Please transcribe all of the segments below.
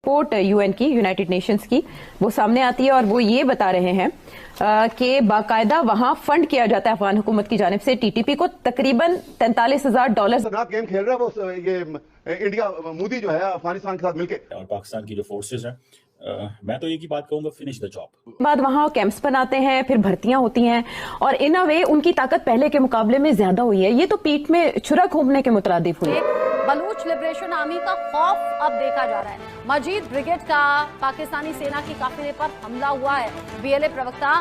Report UN की, United Nations की, वो सामने आती है और वो ये बता रहे हैं कि बाकायदा वहां फंड किया जाता है अफगान हुकूमत की जानिब से टीटीपी को तकरीबन $43,000। गेम खेल रहा है वो ये इंडिया मोदी जो है अफगानिस्तान के साथ मिलके, और पाकिस्तान की जो फोर्सेस हैं, मैं तो एक ही बात कहूंगा, फिनिश द जॉब। बाद वहां कैंप्स बनाते हैं, फिर भर्तियां होती हैं और इन अ वे उनकी ताकत पहले के मुकाबले में ज्यादा हुई है। ये तो पीठ में छुरा घूमने के मुतरादिफ हुई है। बलूच लिबरेशन आर्मी का खौफ अब देखा जा रहा है। मजीद ब्रिगेड का पाकिस्तानी सेना की काफिले पर हमला हुआ है। बीएलए प्रवक्ता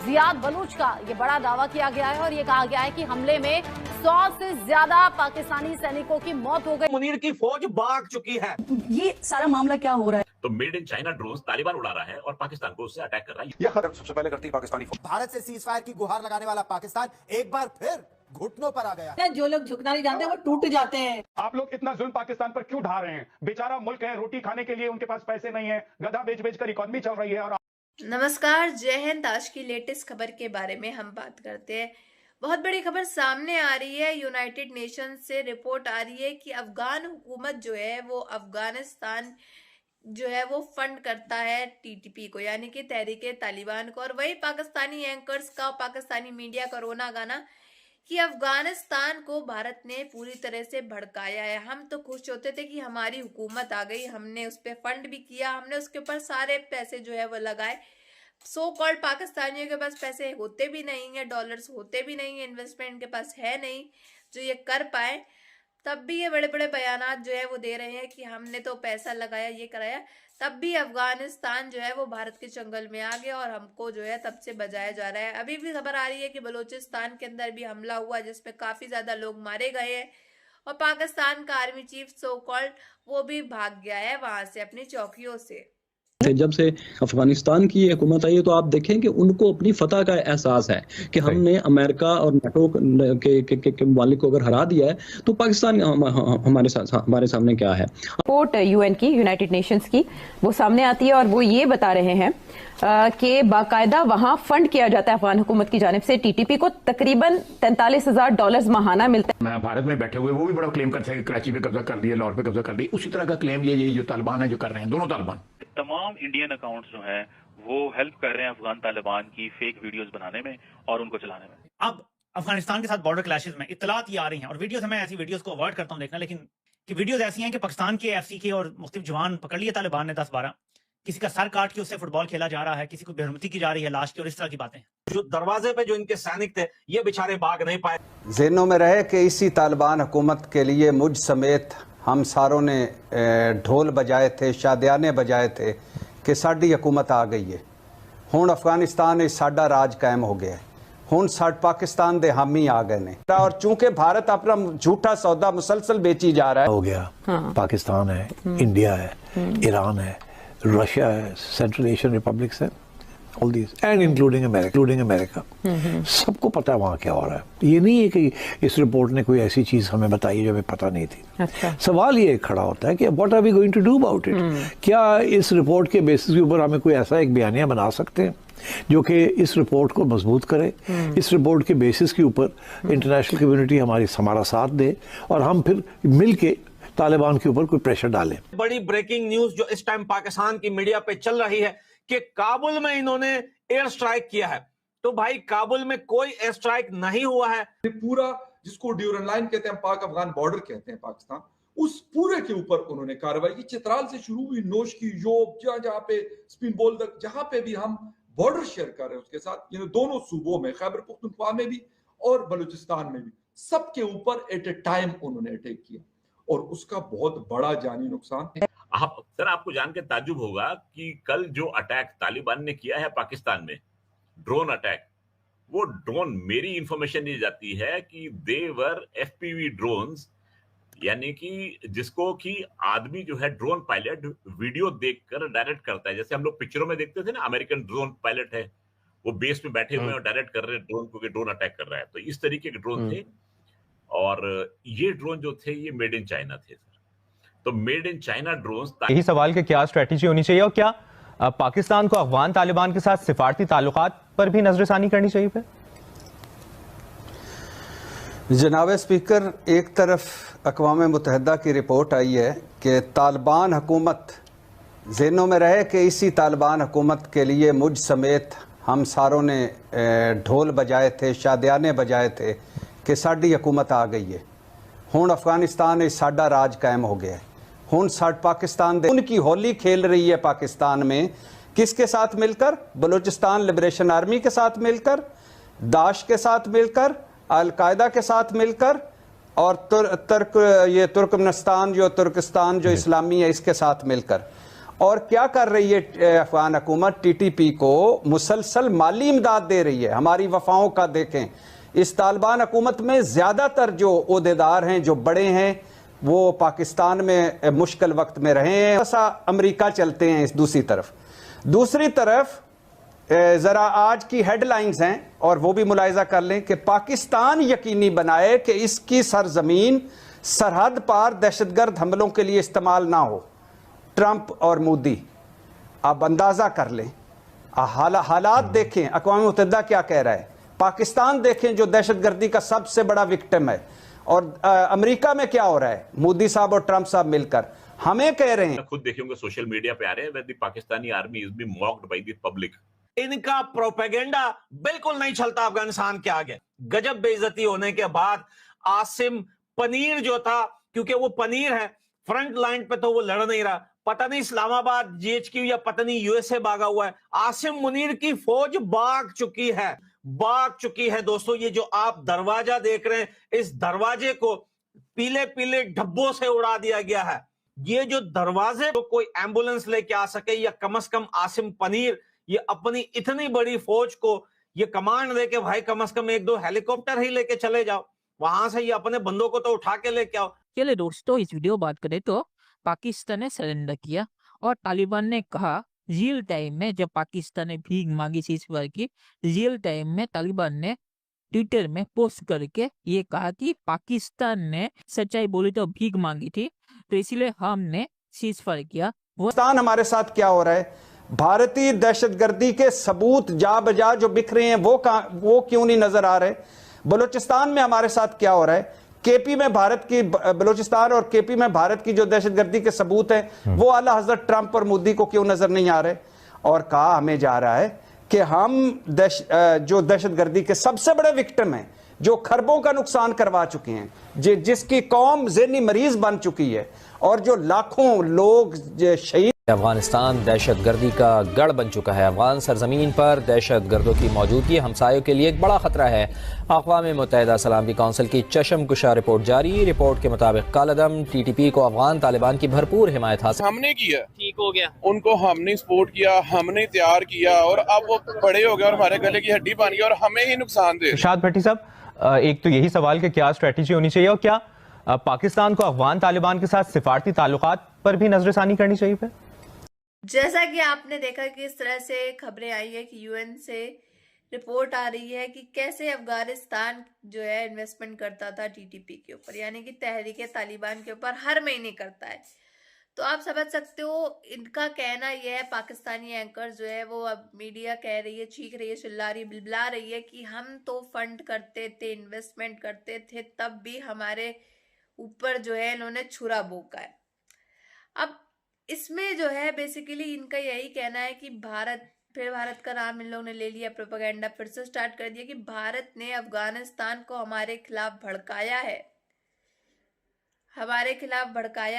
जियाद बलूच का ये बड़ा दावा किया गया है और ये कहा गया है कि हमले में 100 से ज्यादा पाकिस्तानी सैनिकों की मौत हो गई। मुनीर की फौज भाग चुकी है। ये सारा मामला क्या हो रहा है? तो made in China drones Taliban उड़ा रहा है और पाकिस्तान को उससे अटैक कर रहा है। ये खबर सबसे पहले करती है पाकिस्तानी फौज। भारत से सीज फायर की गुहार लगाने वाला पाकिस्तान एक बार फिर घुटनों पर आ गया। जो लोग झुकना नहीं जानते वो टूट जाते हैं। आप लोग इतना जुल्म पाकिस्तान पर क्यों ढा रहे हैं? बेचारा मुल्क है, रोटी खाने के लिए उनके पास पैसे नहीं है, गधा बेच बेच कर इकॉनमी चल रही है। और नमस्कार, जय हिंद। आज की लेटेस्ट खबर के बारे में हम बात करते हैं। बहुत बड़ी खबर सामने आ रही है। यूनाइटेड नेशन से रिपोर्ट आ रही है कि अफगान हुकूमत जो है वो अफगानिस्तान जो है वो फंड करता है टीटीपी को, यानी कि तहरीके तालिबान को। और वही पाकिस्तानी एंकर्स का और पाकिस्तानी मीडिया का रोना गाना कि अफगानिस्तान को भारत ने पूरी तरह से भड़काया है। हम तो खुश होते थे कि हमारी हुकूमत आ गई, हमने उस पर फंड भी किया, हमने उसके ऊपर सारे पैसे जो है वो लगाए। सो कॉल्ड पाकिस्तानियों के पास पैसे होते भी नहीं है, डॉलर्स होते भी नहीं है, इन्वेस्टमेंट के पास है नहीं जो ये कर पाए। तब भी ये बड़े बड़े बयानात जो है वो दे रहे हैं कि हमने तो पैसा लगाया, ये कराया। तब भी अफगानिस्तान जो है वो भारत के चंगल में आ गया और हमको जो है तब से बजाया जा रहा है। अभी भी खबर आ रही है कि बलूचिस्तान के अंदर भी हमला हुआ जिसमें काफी ज्यादा लोग मारे गए हैं और पाकिस्तान का आर्मी चीफ सो कॉल्ड वो भी भाग गया है वहां से अपनी चौकियों से। जब से अफगानिस्तान की हुकूमत आई है तो आप देखें कि उनको अपनी फतह का एहसास है कि हमने अमेरिका और नाटो के मालिक को अगर हरा दिया है तो पाकिस्तान हमारे सामने क्या है। रिपोर्ट यूएन की, यूनाइटेड नेशंस की, वो सामने आती है और वो ये बता रहे हैं कि बाकायदा वहां फंड किया जाता है अफगान हुकूमत की जानिब से टीटीपी को तकरीबन $43,000 माहाना मिलता है। भारत में बैठे हुए वो भी बड़ा क्लेम करते हैं कि कराची पे कब्जा कर दिया, लाहौर पे कब्जा कर दिया। उसी तरह का क्लेम ये जो तालिबान है जो कर रहे हैं, दोनों तालिबान। तमाम इंडियन अकाउंट्स जो हैं वो हेल्प कर रहे हैं अफगान तालिबान की फेक वीडियोस बनाने में और उनको चलाने में। अब अफगानिस्तान के साथ बॉर्डर क्लैशेस में इत्तलात ये आ रही हैं और वीडियोस, मैं ऐसी वीडियोस को अवॉइड करता हूं देखना, लेकिन कि वीडियोस ऐसी हैं कि पाकिस्तान के एफसी के और मुख्तलिफ जवान पकड़ लिए तालिबान ने 10-12, किसी का सर काट के उससे फुटबॉल खेला जा रहा है, किसी को बेहरमती की जा रही है लाश की, और इस तरह की बातें। जो दरवाजे पे जो इनके सैनिक थे ये बेचारे भाग नहीं पाए। ज़हनों में रहे कि इसी तालिबान हुकूमत के लिए मुझ समेत हम सारों ने ढोल बजाए थे, शादियाने बजाए थे कि साडी हुकूमत आ गई है। हुण अफगानिस्तान साडा राज कायम हो गया है। हुण साड पाकिस्तान दे हामी आ गए ने और चूंकि भारत अपना झूठा सौदा मुसलसल बेची जा रहा है। हो गया पाकिस्तान है, इंडिया है, ईरान है, रशिया है, सेंट्रल एशियन रिपब्लिक्स है, all these and including America. सबको पता है वहाँ क्या हो रहा है। ये नहीं है कि इस रिपोर्ट ने कोई ऐसी चीज हमें बताई जो हमें पता नहीं थी। अच्छा। सवाल ये खड़ा होता है कि what are we going to do about it. क्या इस रिपोर्ट के बेसिस के ऊपर हमें कोई ऐसा एक बयानिया बना सकते हैं जो कि इस रिपोर्ट को मजबूत करे, इस रिपोर्ट के बेसिस के ऊपर इंटरनेशनल कम्युनिटी हमारा साथ दे और हम फिर मिल के तालिबान के ऊपर कोई प्रेशर डालें। बड़ी ब्रेकिंग न्यूज जो इस टाइम पाकिस्तान की मीडिया पे चल रही है कि काबुल में इन्होंने एयर स्ट्राइक किया है। तो भाई काबुल में कोई एयर स्ट्राइक नहीं हुआ है। पूरा जिसको ड्यूरन लाइन कहते हैं, पाक अफगान बॉर्डर कहते हैं पाकिस्तान, उस पूरे के ऊपर उन्होंने कार्रवाई की। चित्राल से शुरू हुई, नोश की, योब, जहाँ पे स्पिन बोल तक, जहां पे भी हम बॉर्डर शेयर कर रहे हैं उसके साथ, दोनों सूबों में, खैबर पख्तूनख्वा में भी और बलूचिस्तान में भी, सबके ऊपर एट ए टाइम उन्होंने अटैक किया और उसका बहुत बड़ा जानी नुकसान है। सर, आपको जान के ताज्जुब होगा कि कल जो अटैक तालिबान ने किया है पाकिस्तान में, ड्रोन अटैक, वो ड्रोन, मेरी इंफॉर्मेशन ये जाती है कि देवर एफपीवी ड्रोन्स, यानी कि जिसको कि आदमी जो है ड्रोन पायलट वीडियो देखकर डायरेक्ट करता है। जैसे हम लोग पिक्चरों में देखते थे ना, अमेरिकन ड्रोन पायलट है, वो बेस में बैठे हुए हैं और डायरेक्ट कर रहे हैं ड्रोन को कि ड्रोन अटैक कर रहा है। तो इस तरीके के ड्रोन थे और ये ड्रोन जो थे ये मेड इन चाइना थे। तो मेड इन चाइना ड्रोन्स। यही सवाल कि क्या स्ट्रेटेजी होनी चाहिए और क्या पाकिस्तान को अफगान तालिबान के साथ सिफारती ताल्लुकात पर भी नजरसानी करनी चाहिए फिर? जनाब स्पीकर, एक तरफ अक़वाम मुत्तहिदा की रिपोर्ट आई है कि तालिबान हुकूमत ज़हनों में रहे कि इसी तालिबान हुकूमत के लिए मुझ समेत हम सारों ने ढोल बजाए थे, शादियाने बजाए थे कि साडी हुकूमत आ गई है। हुण अफगानिस्तान साडा राज कायम हो गया है। हुण पाकिस्तान उनकी होली खेल रही है पाकिस्तान में, किसके साथ मिलकर? बलूचिस्तान लिबरेशन आर्मी के साथ मिलकर, दाश के साथ मिलकर, अल-कायदा के साथ मिलकर और तुर्कमेनिस्तान तुर्किस्तान जो इस्लामी है इसके साथ मिलकर। और क्या कर रही है अफगान हुकूमत? टीटीपी को मुसलसल माली इमदाद दे रही है। हमारी वफाओं का देखें, इस तालिबान हुकूमत में ज़्यादातर जो ओहदेदार हैं, जो बड़े हैं, वो पाकिस्तान में मुश्किल वक्त में रहे हैं। ऐसा अमेरिका चलते हैं। दूसरी तरफ ज़रा आज की हेडलाइंस हैं और वो भी मुलाहिजा कर लें कि पाकिस्तान यकीनी बनाए कि इसकी सरजमीन सरहद पार दहशतगर्द हमलों के लिए इस्तेमाल ना हो। ट्रंप और मोदी, अब अंदाज़ा कर लें, हालात देखें, अक़वाम मुत्तहिदा क्या कह रहा है, पाकिस्तान देखें जो दहशतगर्दी का सबसे बड़ा विक्टिम है, और अमेरिका में क्या हो रहा है, मोदी साहब और ट्रंप साहब मिलकर हमें कह रहे हैं। खुद देखेंगे सोशल मीडिया पे आ रहे हैं, the Pakistani army is being mocked by the public. इनका प्रोपेगेंडा बिल्कुल नहीं चलता अफगानिस्तान के आगे। गजब बेइज्जती होने के बाद आसिम पनीर जो था, क्योंकि वो पनीर है, फ्रंट लाइन पे तो वो लड़ नहीं रहा, पता नहीं इस्लामाबाद जीएचक्यू या पता नहीं यूएसए भागा हुआ है। आसिम मुनीर की फौज भाग चुकी है दोस्तों। ये जो आप दरवाजा देख रहे हैं, इस दरवाजे को पीले पीले डब्बों से उड़ा दिया गया है। ये जो दरवाजे को कोई एम्बुलेंस लेके आ सके, या कम से कम आसिम पनीर ये अपनी इतनी बड़ी फौज को ये कमांड दे के भाई कम से कम 1-2 हेलीकॉप्टर ही लेके चले जाओ, वहां से ये अपने बंदों को तो उठा के लेके आओ। चलिए दोस्तों, इस वीडियो बात करें तो पाकिस्तान ने सरेंडर किया और तालिबान ने कहा रियल टाइम में, जब पाकिस्तान ने भीख मांगी सीज़फायर की, रियल टाइम में तालिबान ने ट्विटर में पोस्ट करके ये कहा कि पाकिस्तान ने सच्चाई बोली तो भीख मांगी थी, तो इसलिए हमने सीज़फायर किया। पाकिस्तान हमारे साथ क्या हो रहा है? भारतीय दहशतगर्दी के सबूत जा बजा जो बिक रहे हैं वो क्यों नहीं नजर आ रहे? बलूचिस्तान में हमारे साथ क्या हो रहा है? केपी में भारत की, बलूचिस्तान और केपी में भारत की जो दहशतगर्दी के सबूत हैं वो आला हजरत ट्रंप और मोदी को क्यों नजर नहीं आ रहे? और कहा हमें जा रहा है कि हम जो दहशतगर्दी के सबसे बड़े विक्टिम हैं, जो खरबों का नुकसान करवा चुके हैं, जिसकी कौम ज़हनी मरीज बन चुकी है, और जो लाखों लोग शहीद। अफगानिस्तान दहशतगर्दी का गढ़ बन चुका है। अफगान सरजमीन पर दहशतगर्दों की मौजूदगी हमसायों के लिए एक बड़ा खतरा है। अक़वाम मुत्तहिदा सलामती कौंसिल की चशमकुशा रिपोर्ट जारी। रिपोर्ट के मुताबिक कालदम टीटीपी को अफगान तालिबान की भरपूर हिमायत हासिल। हमने किया, ठीक हो गया, उनको हमने सपोर्ट किया, हमने तैयार किया, और अब वो बड़े हो गए और हमारे गले की हड्डी बन गई और हमें ही नुकसान दे। इरशाद भट्टी साहब, एक तो यही सवाल कि क्या स्ट्रेटेजी होनी चाहिए, और क्या पाकिस्तान को अफगान तालिबान के साथ सिफारती ताल्लुकात पर भी नजरसानी करनी चाहिए फिर? जैसा कि आपने देखा कि इस तरह से खबरें आई है कि यूएन से रिपोर्ट आ रही है कि कैसे अफगानिस्तान जो है इन्वेस्टमेंट करता था टीटीपी के ऊपर, यानी कि तहरीक तालिबान के ऊपर हर महीने करता है। तो आप समझ सकते हो इनका कहना यह है, पाकिस्तानी एंकर जो है वो अब मीडिया कह रही है, चीख रही है, चिल्ला रही, बिलबिला रही है कि हम तो फंड करते थे, इन्वेस्टमेंट करते थे, तब भी हमारे ऊपर जो है इन्होंने छुरा भोंका है। अब इसमें जो है बेसिकली इनका यही कहना है कि भारत का नाम इन लोगों ने ले लिया, प्रोपेगेंडा फिर से स्टार्ट कर दिया कि भारत ने अफगानिस्तान को हमारे खिलाफ भड़काया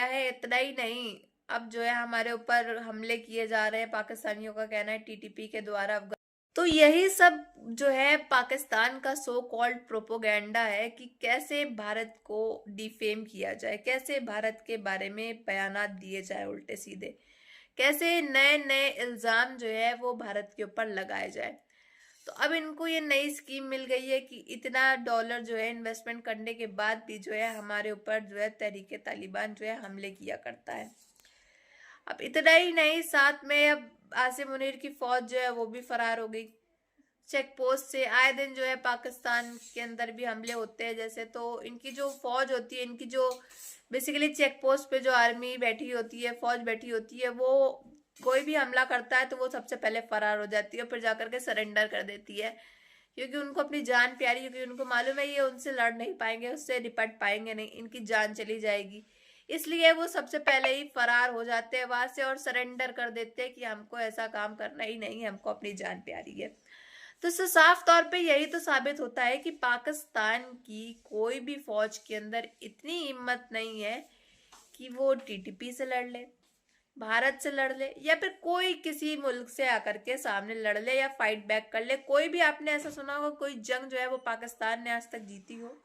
है, इतना ही नहीं, अब जो है हमारे ऊपर हमले किए जा रहे हैं, पाकिस्तानियों का कहना है टीटीपी के द्वारा। तो यही सब जो है पाकिस्तान का सो कॉल्ड प्रोपेगेंडा है कि कैसे भारत को डिफेम किया जाए, कैसे भारत के बारे में बयानात दिए जाए उल्टे सीधे, कैसे नए नए इल्ज़ाम जो है वो भारत के ऊपर लगाए जाए। तो अब इनको ये नई स्कीम मिल गई है कि इतना डॉलर जो है इन्वेस्टमेंट करने के बाद भी जो है हमारे ऊपर जो है तहरीक तालिबान जो है हमले किया करता है। अब इतना ही नहीं, साथ में अब आसिम मुनीर की फौज जो है वो भी फरार हो गई चेक पोस्ट से। आए दिन जो है पाकिस्तान के अंदर भी हमले होते हैं, जैसे तो इनकी जो फौज होती है, इनकी जो बेसिकली चेक पोस्ट पे जो आर्मी बैठी होती है, फौज बैठी होती है, वो कोई भी हमला करता है तो वो सबसे पहले फरार हो जाती है, फिर जाकर के सरेंडर कर देती है, क्योंकि उनको अपनी जान प्यारी, क्योंकि उनको मालूम है ये उनसे लड़ नहीं पाएंगे, उससे निपट पाएंगे नहीं, इनकी जान चली जाएगी। इसलिए वो सबसे पहले ही फरार हो जाते हैं वहां से और सरेंडर कर देते हैं कि हमको ऐसा काम करना ही नहीं है, हमको अपनी जान प्यारी है। तो इससे साफ तौर पे यही तो साबित होता है कि पाकिस्तान की कोई भी फौज के अंदर इतनी हिम्मत नहीं है कि वो टीटीपी से लड़ ले, भारत से लड़ ले, या फिर कोई किसी मुल्क से आकर के सामने लड़ ले या फाइट बैक कर ले। कोई भी आपने ऐसा सुना होगा कोई जंग जो है वो पाकिस्तान ने आज तक जीती हो?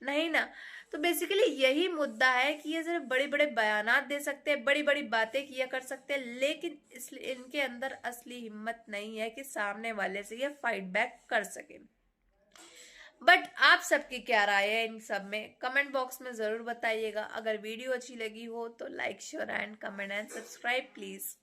नहीं ना। तो बेसिकली यही मुद्दा है कि ये सिर्फ बड़े बड़े बयानात दे सकते हैं, बड़ी बड़ी बातें किया कर सकते हैं, लेकिन इनके अंदर असली हिम्मत नहीं है कि सामने वाले से ये फाइट बैक कर सके। बट आप सबकी क्या राय है इन सब में, कमेंट बॉक्स में जरूर बताइएगा। अगर वीडियो अच्छी लगी हो तो like, share and comment and subscribe please.